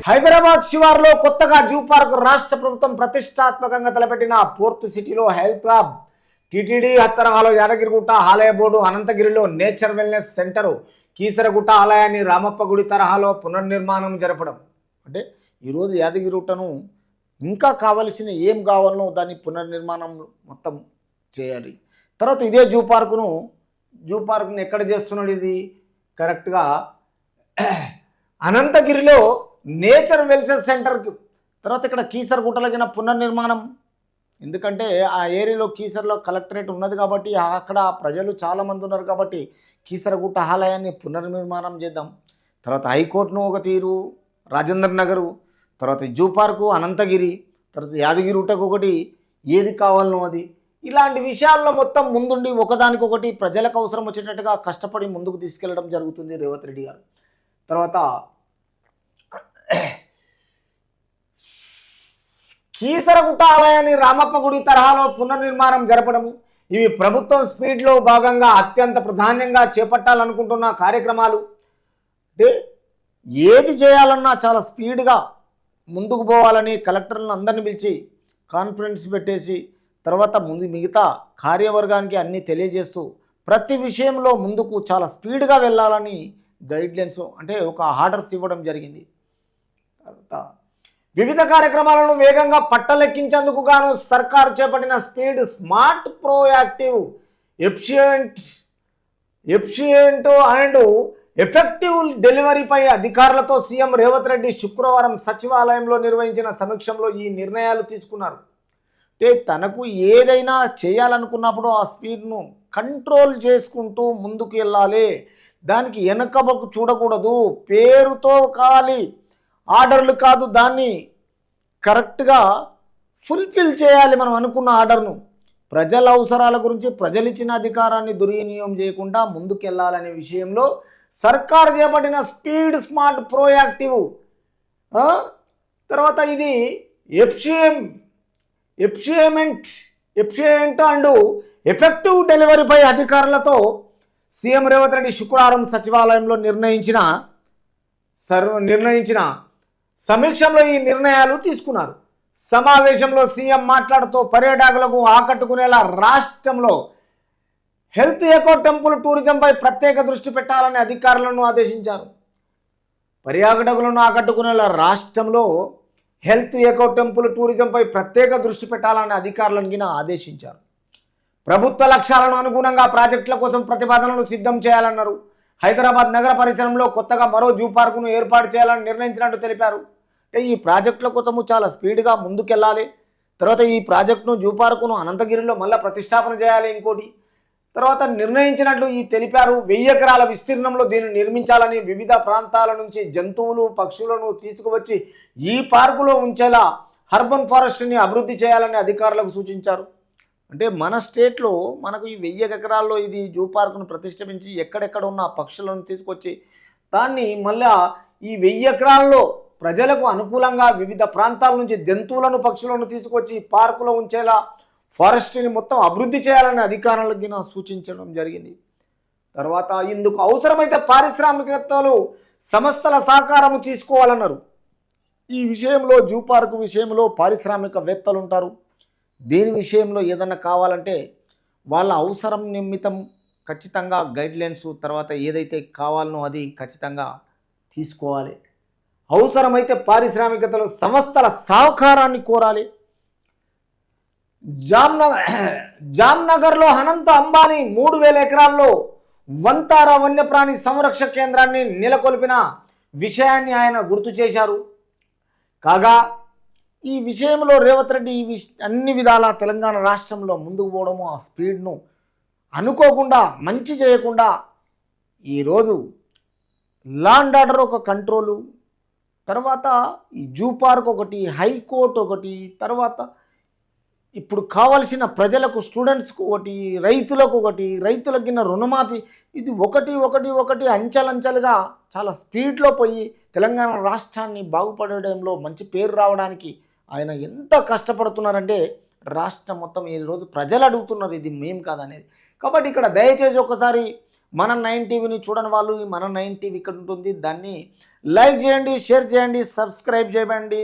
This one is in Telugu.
హైదరాబాద్ శివార్లో కొత్తగా జూ పార్క్ రాష్ట్ర ప్రభుత్వం ప్రతిష్టాత్మకంగా తలపెట్టిన ఫోర్త్ సిటీలో హెల్త్ హబ్, టీటీడీ తరహాలో యాదగిరిగుట్ట ఆలయ బోర్డు, అనంతగిరిలో నేచర్ వెల్నెస్ సెంటరు, కీసరగుట్ట ఆలయాన్ని రామప్ప గుడి తరహాలో పునర్నిర్మాణం జరపడం. అంటే ఈరోజు యాదగిరిగుట్టను ఇంకా కావలసిన ఏం కావాలనో దాన్ని పునర్నిర్మాణం మొత్తం చేయాలి. తర్వాత ఇదే జూ పార్కును ఎక్కడ చేస్తున్నాడు? ఇది కరెక్ట్గా అనంతగిరిలో నేచర్ వెల్నెస్ సెంటర్కి, తర్వాత ఇక్కడ కీసరగుట్టలకిన పునర్నిర్మాణం. ఎందుకంటే ఆ ఏరియాలో కీసర్లో కలెక్టరేట్ ఉన్నది కాబట్టి అక్కడ ప్రజలు చాలామంది ఉన్నారు కాబట్టి కీసరగుట్ట ఆలయాన్ని పునర్నిర్మాణం చేద్దాం. తర్వాత హైకోర్టును ఒక తీరు, రాజేంద్ర నగరు, తర్వాత జూ పార్కు, అనంతగిరి, తర్వాత యాదగిరిగుట్టకు ఒకటి, ఏది కావాలనో అది. ఇలాంటి విషయాల్లో మొత్తం ముందుండి ఒకదానికొకటి ప్రజలకు అవసరం వచ్చేటట్టుగా కష్టపడి ముందుకు తీసుకెళ్లడం జరుగుతుంది రేవంత్ రెడ్డి గారు. తర్వాత కీసరగుట్ట ఆలయాన్ని రామప్ప గుడి తరహాలో పునర్నిర్మాణం జరపడము, ఇవి ప్రభుత్వం స్పీడ్లో భాగంగా అత్యంత ప్రాధాన్యంగా చేపట్టాలనుకుంటున్న కార్యక్రమాలు. అంటే ఏది చేయాలన్నా చాలా స్పీడ్గా ముందుకు పోవాలని కలెక్టర్లను అందరిని పిలిచి కాన్ఫరెన్స్ పెట్టేసి తర్వాత మిగతా కార్యవర్గానికి అన్నీ తెలియజేస్తూ ప్రతి విషయంలో ముందుకు చాలా స్పీడ్గా వెళ్ళాలని గైడ్లైన్స్ అంటే ఒక ఆర్డర్స్ ఇవ్వడం జరిగింది. తర్వాత వివిధ కార్యక్రమాలను వేగంగా పట్టలెక్కించేందుకు గాను సర్కారు చేపట్టిన speed, smart, proactive, efficient and effective డెలివరీపై అధికారులతో సీఎం రేవంత్ రెడ్డి శుక్రవారం సచివాలయంలో నిర్వహించిన సమీక్షలో ఈ నిర్ణయాలు తీసుకున్నారు. అంటే తనకు ఏదైనా చేయాలనుకున్నప్పుడు ఆ స్పీడ్ను కంట్రోల్ చేసుకుంటూ ముందుకు వెళ్ళాలి, దానికి వెనకబకు చూడకూడదు, పేరుతో కాలి ఆర్డర్లు కాదు, దాన్ని కరెక్ట్గా ఫుల్ఫిల్ చేయాలి. మనం అనుకున్న ఆర్డర్ను ప్రజల అవసరాల గురించి ప్రజలిచ్చిన అధికారాన్ని దుర్వినియోగం చేయకుండా ముందుకెళ్ళాలనే విషయంలో సర్కారు చేపట్టిన స్పీడ్, స్మార్ట్, ప్రోయాక్టివ్, తర్వాత ఇది ఎఫిషియెంట్ అండ్ ఎఫెక్టివ్ డెలివరీపై అధికారులతో సీఎం రేవంత్ రెడ్డి శుక్రవారం సచివాలయంలో నిర్ణయించిన సమీక్షలో ఈ నిర్ణయాలు తీసుకున్నారు. సమావేశంలో సీఎం మాట్లాడుతూ పర్యాటకులకు ఆకట్టుకునేలా రాష్ట్రంలో హెల్త్ ఎకో టెంపుల్ టూరిజంపై ప్రత్యేక దృష్టి పెట్టాలని అధికారులను ఆదేశించారు. పర్యాటకులను ఆకట్టుకునేలా రాష్ట్రంలో హెల్త్ ఎకో టెంపుల్ టూరిజంపై ప్రత్యేక దృష్టి పెట్టాలని అధికారులను ఆదేశించారు. ప్రభుత్వ లక్ష్యాలను అనుగుణంగా ప్రాజెక్టుల కోసం ప్రతిపాదనలు సిద్ధం చేయాలన్నారు. హైదరాబాద్ నగర పరిసరంలో కొత్తగా మరో జూ పార్కును ఏర్పాటు చేయాలని నిర్ణయించినట్టు తెలిపారు. అంటే ఈ ప్రాజెక్టుల కోసము చాలా స్పీడ్గా ముందుకెళ్ళాలి. తర్వాత ఈ ప్రాజెక్టును జూ పార్కును అనంతగిరిలో మళ్ళీ ప్రతిష్టాపన చేయాలి. ఇంకోటి తర్వాత నిర్ణయించినట్లు తెలిపారు. 1000 ఎకరాల విస్తీర్ణంలో దీన్ని నిర్మించాలని, వివిధ ప్రాంతాల నుంచి జంతువులు, పక్షులను తీసుకువచ్చి ఈ పార్కులో ఉంచేలా అర్బన్ ఫారెస్ట్ని అభివృద్ధి చేయాలని అధికారులకు సూచించారు. అంటే మన స్టేట్లో మనకు ఈ 1000 ఎకరాల్లో ఇది జూ పార్కును ప్రతిష్ఠించి ఎక్కడెక్కడ ఉన్న పక్షులను తీసుకొచ్చి దాన్ని మళ్ళా ఈ 1000 ఎకరాల్లో ప్రజలకు అనుకూలంగా వివిధ ప్రాంతాల నుంచి జంతువులను, పక్షులను తీసుకొచ్చి పార్కులో ఉంచేలా ఫారెస్ట్ని మొత్తం అభివృద్ధి చేయాలని అధికారులకు సూచించడం జరిగింది. తర్వాత ఇందుకు అవసరమైతే పారిశ్రామికవేత్తలు, సంస్థల సహకారము తీసుకోవాలన్నారు. ఈ విషయంలో జూ పార్కు విషయంలో పారిశ్రామికవేత్తలు ఉంటారు. దీని విషయంలో ఏదన్నా కావాలంటే వాళ్ళ అవసరం నిమిత్తం ఖచ్చితంగా గైడ్లైన్స్ తర్వాత ఏదైతే కావాలనో అది ఖచ్చితంగా తీసుకోవాలి. అవసరమైతే పారిశ్రామికతలు, సంస్థల సహకారాన్ని కోరాలి. జామ్నగర్లో అనంత అంబానీ 3000 ఎకరాల్లో వంతార వన్యప్రాణి సంరక్షణ కేంద్రాన్ని నెలకొల్పిన విషయాన్ని ఆయన గుర్తు చేశారు. కాగా ఈ విషయంలో రేవంత్ రెడ్డి అన్ని విధాల తెలంగాణ రాష్ట్రంలో ముందుకు పోవడము, ఆ స్పీడ్ను అనుకోకుండా మంచి చేయకుండా ఈరోజు లా అండ్ ఆర్డర్ ఒక కంట్రోలు, తర్వాత ఈ జూ పార్క్ ఒకటి, హైకోర్టు ఒకటి, తర్వాత ఇప్పుడు కావలసిన ప్రజలకు, స్టూడెంట్స్కు ఒకటి, రైతులకు ఒకటి, రైతులకు కింద రుణమాఫీ, ఇది ఒకటి అంచెలంచెలుగా చాలా స్పీడ్లో పోయి తెలంగాణ రాష్ట్రాన్ని బాగుపడడంలో మంచి పేరు రావడానికి ఆయన ఎంత కష్టపడుతున్నారంటే రాష్ట్రం మొత్తం ఈరోజు ప్రజలు అడుగుతున్నారు, ఇది మేం కాదనేది. కాబట్టి ఇక్కడ దయచేసి ఒకసారి మన 9 టీవీని చూడని వాళ్ళు ఈ మన 9 టీవీ ఇక్కడ ఉంటుంది, దాన్ని లైక్ చేయండి, షేర్ చేయండి, సబ్స్క్రైబ్ చేయండి.